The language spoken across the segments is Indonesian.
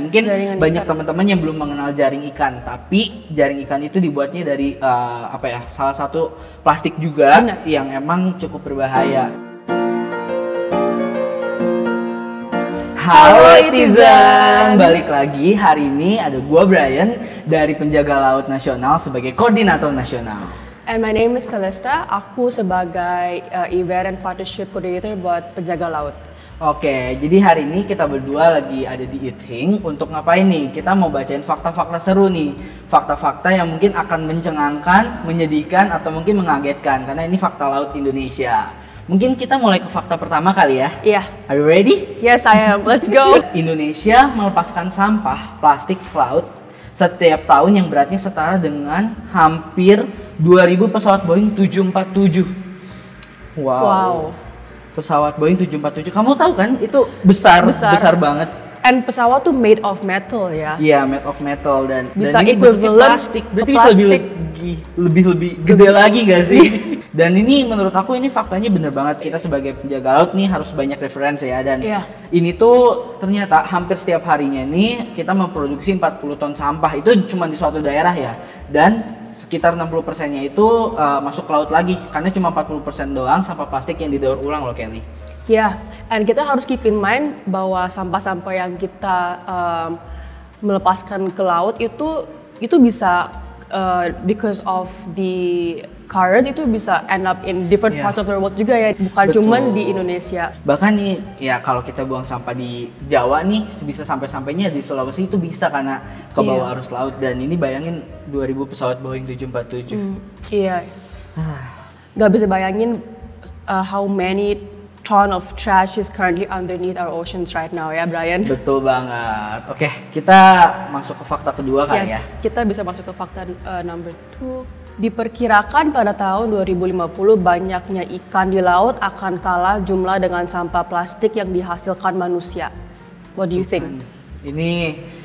Mungkin Jaringan banyak ikan. teman-teman yang belum mengenal jaring ikan, tapi jaring ikan itu dibuatnya dari salah satu plastik juga. Benar. Yang emang cukup berbahaya. Halo netizen, balik lagi. Hari ini ada gua Brian dari Penjaga Laut Nasional sebagai koordinator nasional. And my name is Kalista. Aku sebagai event and partnership coordinator buat Penjaga Laut. Oke, jadi hari ini kita berdua lagi ada di Eating. Untuk ngapain nih? Kita mau bacain fakta-fakta seru nih. Fakta-fakta yang mungkin akan mencengangkan, menyedihkan, atau mungkin mengagetkan. Karena ini fakta laut Indonesia. Mungkin kita mulai ke fakta pertama kali ya. Iya. Are you ready? Yes, I am. Let's go. Indonesia melepaskan sampah plastik ke laut setiap tahun yang beratnya setara dengan hampir 2000 pesawat Boeing 747. Wow. Pesawat Boeing 747. Kamu tahu kan itu besar banget. And pesawat tuh made of metal ya. Iya, made of metal dan Bisa ini equivalent plastik. ke Berarti bisa lebih gede lagi gak sih? Dan ini menurut aku ini faktanya bener banget. Kita sebagai penjaga laut nih harus banyak referensi ya. Dan ini tuh ternyata hampir setiap harinya nih kita memproduksi 40 ton sampah. Itu cuma di suatu daerah ya. Dan sekitar 60%-nya itu masuk ke laut lagi. Karena cuma 40% doang sampah plastik yang didaur ulang loh, Kelly. Ya, and kita harus keep in mind bahwa sampah-sampah yang kita melepaskan ke laut itu bisa because of the current itu bisa end up in different parts of the world juga ya, bukan cuma di Indonesia. Bahkan nih ya kalau kita buang sampah di Jawa nih bisa sampai-sampainya di Sulawesi itu bisa karena ke bawah arus laut. Dan ini bayangin 2000 pesawat Boeing 747. Iya. Gak bisa bayangin how many ton of trash is currently underneath our oceans right now ya, Brian. Betul banget. Oke, kita masuk ke fakta kedua kali ya. Kita bisa masuk ke fakta number 2. Diperkirakan pada tahun 2050 banyaknya ikan di laut akan kalah jumlah dengan sampah plastik yang dihasilkan manusia. What do you think?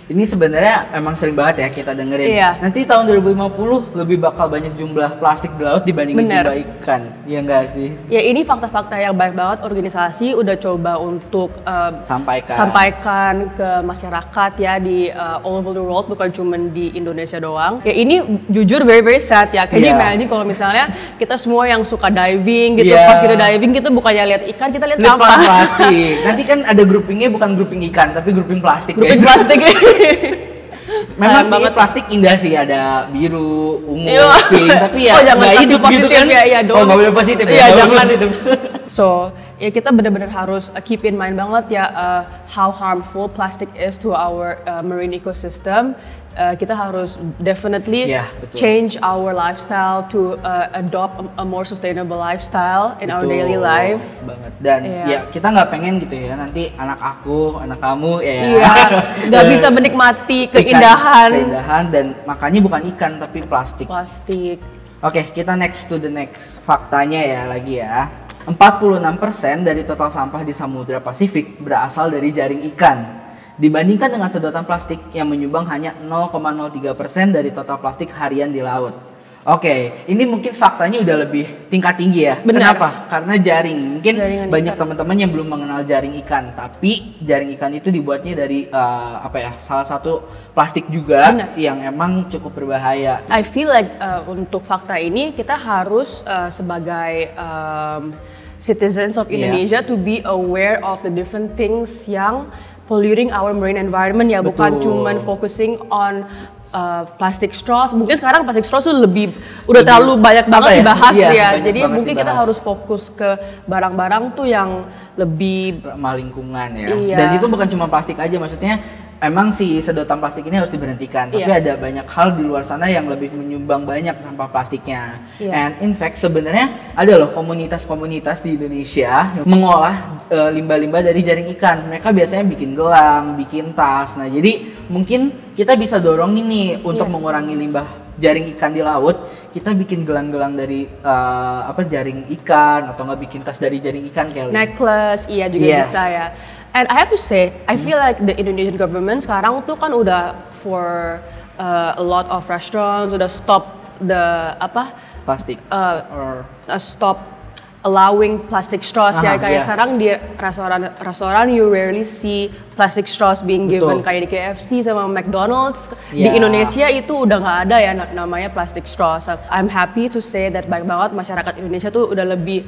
Ini sebenarnya emang sering banget ya kita dengerin. Nanti tahun 2050 lebih bakal banyak jumlah plastik di laut dibandingin jumlah ikan. Iya enggak sih? Ya ini fakta-fakta yang baik banget. Organisasi udah coba untuk sampaikan ke masyarakat ya di all over the world, bukan cuma di Indonesia doang. Ya ini jujur very sad ya. Kayak imagine kalau misalnya kita semua yang suka diving gitu, pas kita diving kita bukannya lihat ikan, kita lihat sampah. Plastik. Nanti kan ada groupingnya bukan grouping ikan tapi grouping plastik. Grouping plastik. Memang sih plastik indah sih, ada biru, ungu, pink, tapi ya jangan nggak hidup positif gitu kan. Ya, nggak boleh positif ya. Jangan. So ya kita benar-benar harus keep in mind banget ya how harmful plastic is to our marine ecosystem. Kita harus definitely change our lifestyle to adopt a more sustainable lifestyle in our daily life. Banget. Dan ya kita nggak pengen gitu ya nanti anak aku, anak kamu nggak bisa menikmati keindahan dan makanya bukan ikan tapi plastik. Oke, kita next to the next faktanya ya lagi ya. 46% dari total sampah di Samudra Pasifik berasal dari jaring ikan. Dibandingkan dengan sedotan plastik yang menyumbang hanya 0,03% dari total plastik harian di laut. Oke, ini mungkin faktanya udah lebih tingkat tinggi ya. Benar. Kenapa? Karena jaring. Mungkin banyak teman-teman yang belum mengenal jaring ikan, tapi jaring ikan itu dibuatnya dari salah satu plastik juga yang emang cukup berbahaya. I feel like untuk fakta ini kita harus sebagai citizens of Indonesia to be aware of the different things yang polluting our marine environment ya. Bukan cuman focusing on plastic straws. Mungkin sekarang plastic straws tuh udah terlalu banyak banget dibahas ya. Jadi mungkin kita harus fokus ke barang-barang tuh yang lebih ramah lingkungan ya. Dan itu bukan cuma plastik aja, maksudnya emang si sedotan plastik ini harus diberhentikan, tapi ada banyak hal di luar sana yang lebih menyumbang banyak sampah plastiknya. And in fact sebenarnya ada loh komunitas-komunitas di Indonesia yang mengolah limbah-limbah dari jaring ikan. Mereka biasanya bikin gelang, bikin tas. Nah jadi mungkin kita bisa dorong ini untuk mengurangi limbah jaring ikan di laut. Kita bikin gelang-gelang dari jaring ikan, atau nggak bikin tas dari jaring ikan, Kelly. Necklace, juga bisa ya. And I have to say, I feel like the Indonesian government sekarang tuh kan udah for a lot of restaurants udah stop the plastik stop allowing plastic straws ya, kayak sekarang di restoran you rarely see plastic straws being given, kayak di KFC sama McDonald's. Di Indonesia itu udah nggak ada ya namanya plastic straws. I'm happy to say that banyak banget masyarakat Indonesia tuh udah lebih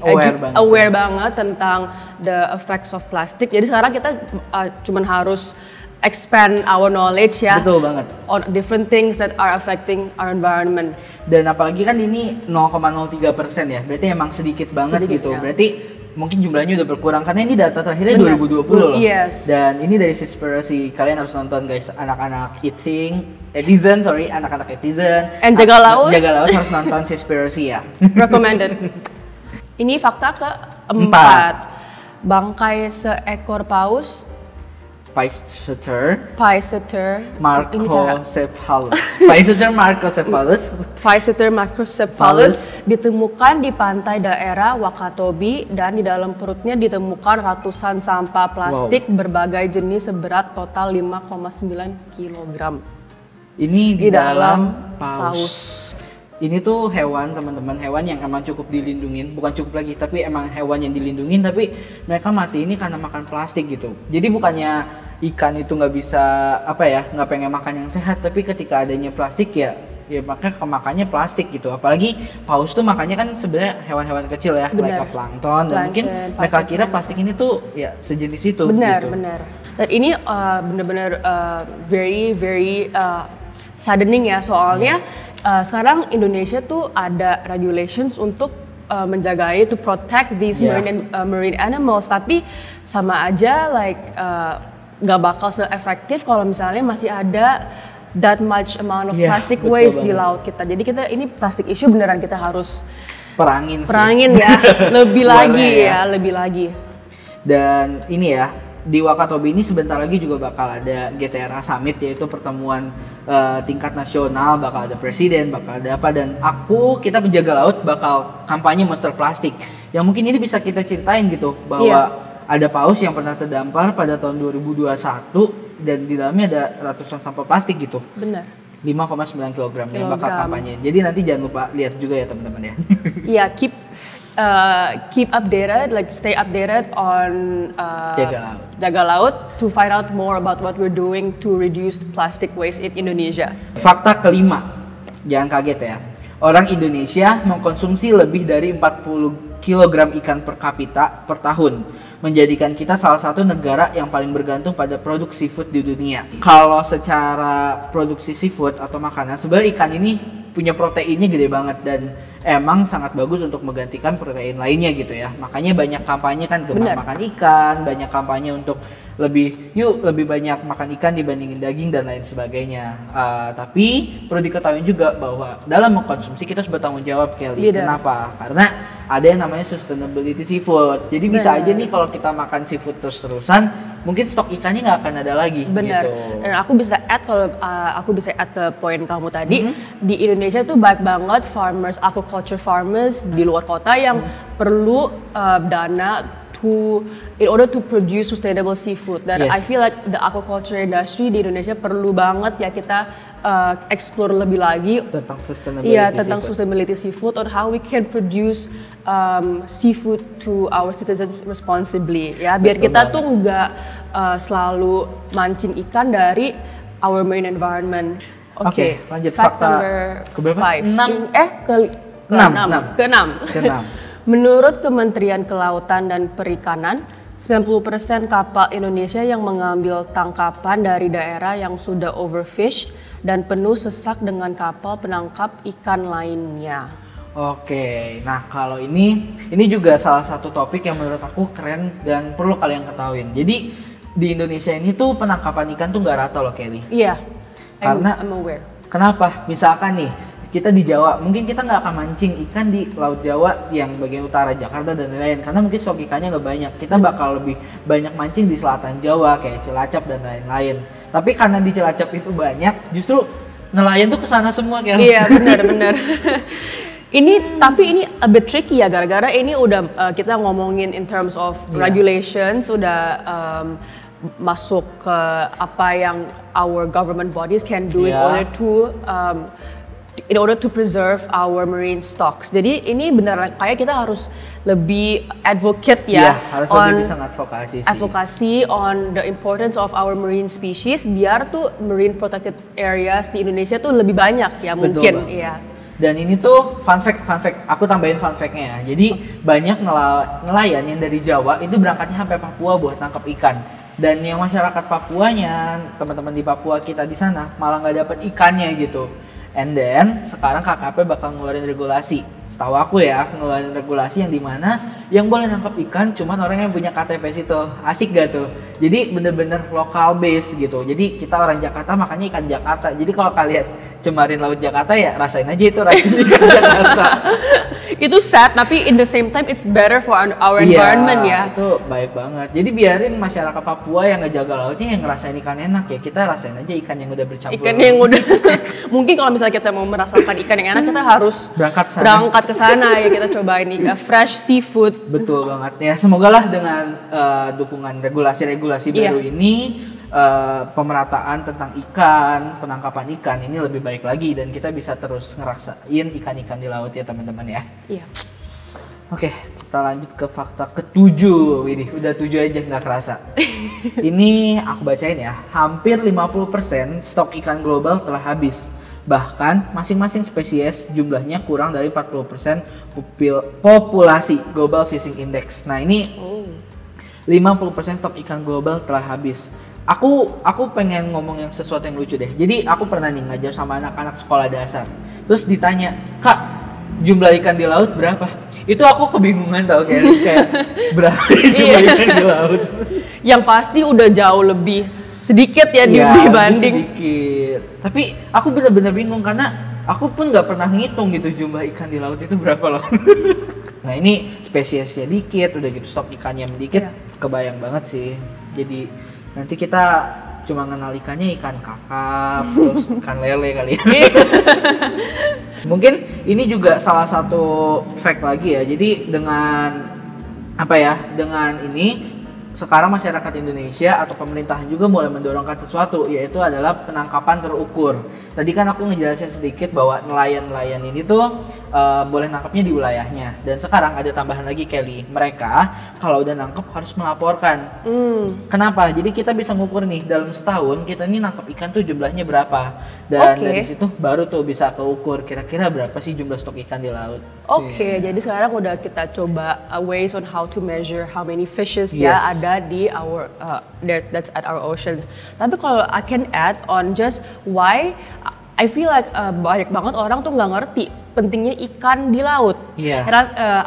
aware banget tentang the effects of plastic. Jadi sekarang kita cuman harus expand our knowledge ya. Betul banget. On different things that are affecting our environment. Dan apalagi kan ini 0,03% ya, berarti emang sedikit banget gitu. Ya. Berarti mungkin jumlahnya udah berkurang karena ini data terakhirnya 2020 loh. Yes. Dan ini dari Seaspiracy, kalian harus nonton guys, anak-anak anak-anak Etizen. And Jaga Laut. Jaga Laut harus nonton Seaspiracy ya. Recommended. Ini fakta ke-4. Bangkai seekor paus Physeter macrocephalus ditemukan di pantai daerah Wakatobi dan di dalam perutnya ditemukan ratusan sampah plastik berbagai jenis seberat total 5,9 kg. Ini di dalam paus. Ini tuh hewan, teman-teman, hewan yang emang cukup dilindungin, bukan cukup lagi, tapi emang hewan yang dilindungin, tapi mereka mati ini karena makan plastik gitu. Jadi bukannya ikan itu nggak bisa nggak pengen makan yang sehat, tapi ketika adanya plastik ya makanya kemakannya plastik gitu. Apalagi paus tuh makannya kan sebenarnya hewan-hewan kecil ya, kayak plankton, dan mungkin mereka kira plastik ini tuh ya sejenis itu. Benar. Dan ini benar-benar very saddening ya, soalnya sekarang Indonesia tuh ada regulations untuk menjagai, to protect these marine animals, tapi sama aja gak bakal se-efektif kalau misalnya masih ada that much amount of plastic waste di laut kita. Jadi ini plastic issue beneran kita harus perangin ya, lebih lagi. Dan ini ya, di Wakatobi ini sebentar lagi juga bakal ada GTRA Summit, yaitu pertemuan tingkat nasional, bakal ada presiden, bakal ada apa, dan kita penjaga laut bakal kampanye monster plastik. Yang mungkin ini bisa kita ceritain gitu, bahwa ada paus yang pernah terdampar pada tahun 2021 dan di dalamnya ada ratusan sampah plastik gitu. Benar. 5,9 kg yang bakal kampanye. Jadi nanti jangan lupa lihat juga ya teman-teman ya. Iya, keep updated, stay updated on Jaga Laut to find out more about what we're doing to reduce plastic waste in Indonesia. Fakta kelima, jangan kaget ya. Orang Indonesia mengkonsumsi lebih dari 40 kg ikan per kapita per tahun, menjadikan kita salah satu negara yang paling bergantung pada produk seafood di dunia. Kalau secara produksi seafood atau makanan, sebenarnya ikan ini punya proteinnya gede banget dan emang sangat bagus untuk menggantikan protein lainnya gitu ya. Makanya banyak kampanye kan gemar makan ikan, banyak kampanye untuk lebih banyak makan ikan dibandingin daging dan lain sebagainya. Tapi perlu diketahui juga bahwa dalam mengkonsumsi kita harus bertanggung jawab, Kelly. Kenapa? Karena ada yang namanya sustainability seafood. Jadi bisa aja nih kalau kita makan seafood terus-terusan, mungkin stok ikannya nggak akan ada lagi. Benar. Gitu. Dan aku bisa add ke poin kamu tadi. Di Indonesia tuh banyak banget aquaculture farmers di luar kota yang perlu dana in order to produce sustainable seafood. Dan I feel like the aquaculture industry di Indonesia perlu banget ya kita explore lebih lagi tentang sustainability sustainability seafood, on how we can produce seafood to our citizens responsibly ya, biar kita tuh nggak selalu mancing ikan dari our marine environment. Oke, lanjut fakta keberapa? 6. Menurut Kementerian Kelautan dan Perikanan, 90% kapal Indonesia yang mengambil tangkapan dari daerah yang sudah overfish dan penuh sesak dengan kapal penangkap ikan lainnya. Oke, nah kalau ini juga salah satu topik yang menurut aku keren dan perlu kalian ketahuin. Jadi di Indonesia ini tuh penangkapan ikan tuh nggak rata loh, Kelly. Iya. Karena I'm aware. Kenapa? Misalkan nih, kita di Jawa, mungkin kita nggak akan mancing ikan di Laut Jawa yang bagian utara Jakarta dan lain-lain, karena mungkin stok ikannya nggak banyak. Kita bakal lebih banyak mancing di selatan Jawa kayak Cilacap dan lain-lain. Tapi karena di Cilacap itu banyak, justru nelayan tuh kesana semua kayak. Iya, benar. Tapi ini a bit tricky ya, gara-gara ini udah kita ngomongin in terms of regulations, udah masuk ke apa yang our government bodies can do in order to in order to preserve our marine stocks. Jadi ini beneran kayak kita harus lebih advocate ya, harus lebih bisa ngadvokasi sih. Advokasi on the importance of our marine species biar tuh marine protected areas di Indonesia tuh lebih banyak ya mungkin. Iya. Dan ini tuh fun fact, aku tambahin fun fact-nya ya. Jadi banyak nelayan yang dari Jawa itu berangkatnya sampai Papua buat tangkap ikan. Dan yang masyarakat Papuanya, teman-teman di Papua kita di sana malah nggak dapat ikannya gitu. And then sekarang KKP bakal ngeluarin regulasi. Setahu aku ya, ngeluarin regulasi yang dimana yang boleh nangkap ikan cuman orang yang punya KTP situ. Asik gak tuh? Jadi bener-bener lokal base gitu. Jadi kita orang Jakarta makanya ikan Jakarta. Jadi kalau kalian cemarin laut Jakarta ya rasain aja itu racun ikan Jakarta. Itu sad tapi in the same time it's better for our environment ya. Itu baik banget. Jadi biarin masyarakat Papua yang ngejaga lautnya yang ngerasain ikan enak ya. Kita rasain aja ikan yang udah bercampur. Ikan yang udah mungkin kalau misalnya kita mau merasakan ikan yang enak kita harus berangkat ke sana ya, kita cobain fresh seafood. Betul banget. Ya semoga lah dengan dukungan regulasi-regulasi baru ini pemerataan tentang ikan, penangkapan ikan ini lebih baik lagi dan kita bisa terus ngerasain ikan-ikan di laut ya teman-teman ya. Iya. Oke, kita lanjut ke fakta ke-7. Widih, udah 7 aja nggak kerasa. Ini aku bacain ya. Hampir 50% stok ikan global telah habis. Bahkan masing-masing spesies jumlahnya kurang dari 40% populasi Global Fishing Index. Nah, ini 50% stok ikan global telah habis. Aku pengen ngomong yang sesuatu yang lucu deh. Jadi aku pernah nih ngajar sama anak-anak sekolah dasar. Terus ditanya, "Kak, jumlah ikan di laut berapa?" Itu aku kebingungan tau kayak berapa jumlah ikan di laut. Yang pasti udah jauh lebih sedikit ya dibanding. Sedikit. Tapi aku benar-benar bingung karena aku pun nggak pernah ngitung gitu jumlah ikan di laut itu berapa loh. Nah ini spesiesnya dikit, udah gitu stok ikannya dikit, kebayang banget sih. Jadi nanti kita cuma kenal ikannya ikan kakap, terus ikan lele kali ya. Mungkin ini juga salah satu fact lagi ya. Jadi dengan dengan ini sekarang masyarakat Indonesia atau pemerintahan juga mulai mendorongkan sesuatu, yaitu adalah penangkapan terukur. Tadi kan aku ngejelasin sedikit bahwa nelayan-nelayan ini tuh boleh nangkapnya di wilayahnya. Dan sekarang ada tambahan lagi Kelly, mereka kalau udah nangkep harus melaporkan. Kenapa? Jadi kita bisa ngukur nih dalam setahun kita ini nangkep ikan tuh jumlahnya berapa. Dan dari situ baru tuh bisa keukur kira-kira berapa sih jumlah stok ikan di laut. Jadi sekarang udah kita coba ways on how to measure how many fishes ada di our that's at our oceans. Tapi kalau I can add on just why I feel like banyak banget orang tuh nggak ngerti pentingnya ikan di laut. And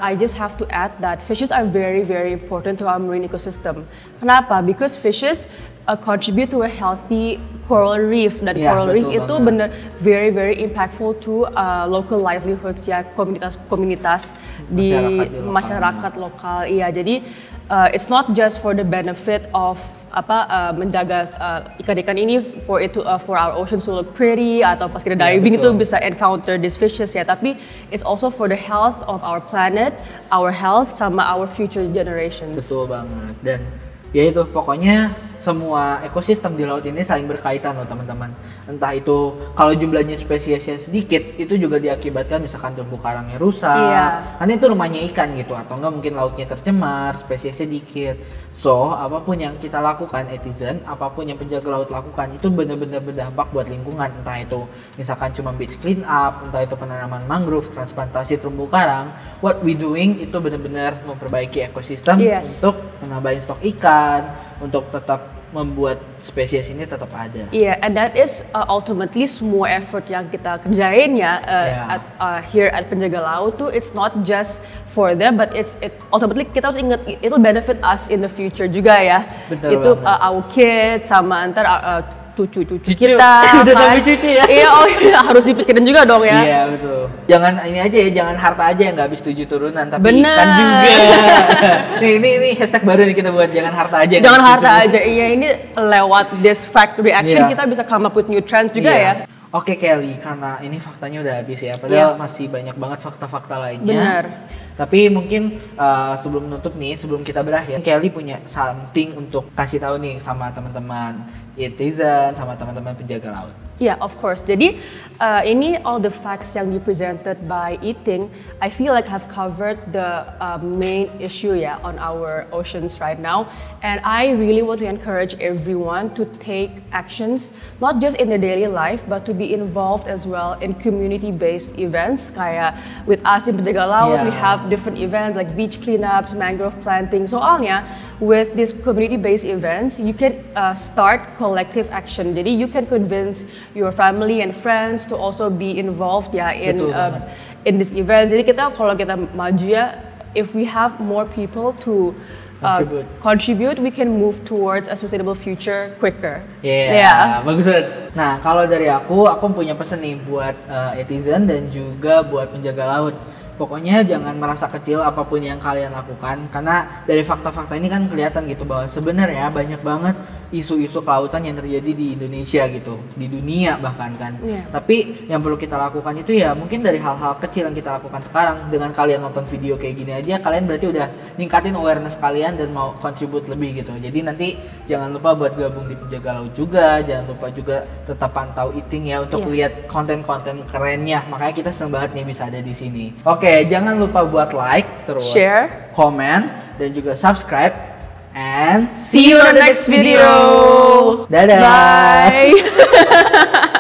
I just have to add that fishes are very very important to our marine ecosystem. Kenapa? Because fishes contribute to a healthy coral reef dan coral reef itu bener very very impactful to local livelihoods ya, komunitas di masyarakat lokal. Iya, jadi it's not just for the benefit of menjaga ikan-ikan ini for our oceans to look pretty atau pas kita diving itu bisa encounter these fishes ya, tapi it's also for the health of our planet, our health sama our future generations. Betul banget. Dan ya itu pokoknya semua ekosistem di laut ini saling berkaitan loh teman-teman. Entah itu kalau jumlahnya spesiesnya sedikit itu juga diakibatkan misalkan terumbu karangnya rusak. Kan itu rumahnya ikan gitu, atau enggak mungkin lautnya tercemar, spesiesnya dikit. So apapun yang kita lakukan netizen, apapun yang penjaga laut lakukan itu benar-benar berdampak buat lingkungan. Entah itu misalkan cuma beach clean up, entah itu penanaman mangrove, transplantasi terumbu karang. What we doing itu benar-benar memperbaiki ekosistem untuk menambahin stok ikan, untuk tetap membuat spesies ini tetap ada. And that is ultimately semua effort yang kita kerjain ya here at Penjaga Laut tuh it's not just for them but it ultimately kita harus ingat it'll benefit us in the future juga ya. Betul itu our kids sama antar cucu-cucu kita. Udah sampai cucu ya. Harus dipikirin juga dong ya. Iya betul. Jangan ini aja ya, jangan harta aja yang nggak habis 7 turunan, tapi ikan juga. ini hashtag baru nih kita buat, jangan harta aja. Jangan harta aja. Iya, ini lewat this fact reaction kita bisa come up with new trends juga ya. Oke Kelly, karena ini faktanya udah habis ya, padahal masih banyak banget fakta-fakta lainnya. Benar. Tapi mungkin sebelum nutup nih, sebelum kita berakhir, Kelly punya something untuk kasih tahu nih sama teman-teman. Itizen sama teman-teman penjaga laut. Yeah, of course. Jadi ini all the facts yang presented by Eating, I feel like have covered the main issue on our oceans right now. And I really want to encourage everyone to take actions, not just in their daily life, but to be involved as well in community-based events. Kayak with us in Penjaga Laut, we have different events like beach cleanups, mangrove planting. Soalnya with these community-based events, you can start collective action. Jadi you can convince your family and friends to also be involved in this event. Jadi kalau kita maju if we have more people to contribute, we can move towards a sustainable future quicker. Bagus banget. Nah, kalau dari aku punya pesan nih buat Itizen dan juga buat penjaga laut. Pokoknya jangan merasa kecil apapun yang kalian lakukan, karena dari fakta-fakta ini kan kelihatan gitu bahwa sebenarnya banyak banget isu-isu kelautan yang terjadi di Indonesia gitu, di dunia bahkan kan. Tapi yang perlu kita lakukan itu mungkin dari hal-hal kecil yang kita lakukan sekarang. Dengan kalian nonton video kayak gini aja, kalian berarti udah ningkatin awareness kalian dan mau contribute lebih gitu. Jadi nanti jangan lupa buat gabung di Penjaga Laut juga, jangan lupa juga tetap pantau Eating untuk lihat konten-konten kerennya. Makanya kita seneng banget nih bisa ada di sini. Oke, jangan lupa buat like, terus share, comment, dan juga subscribe. And see you on the next video. Dadah. Bye.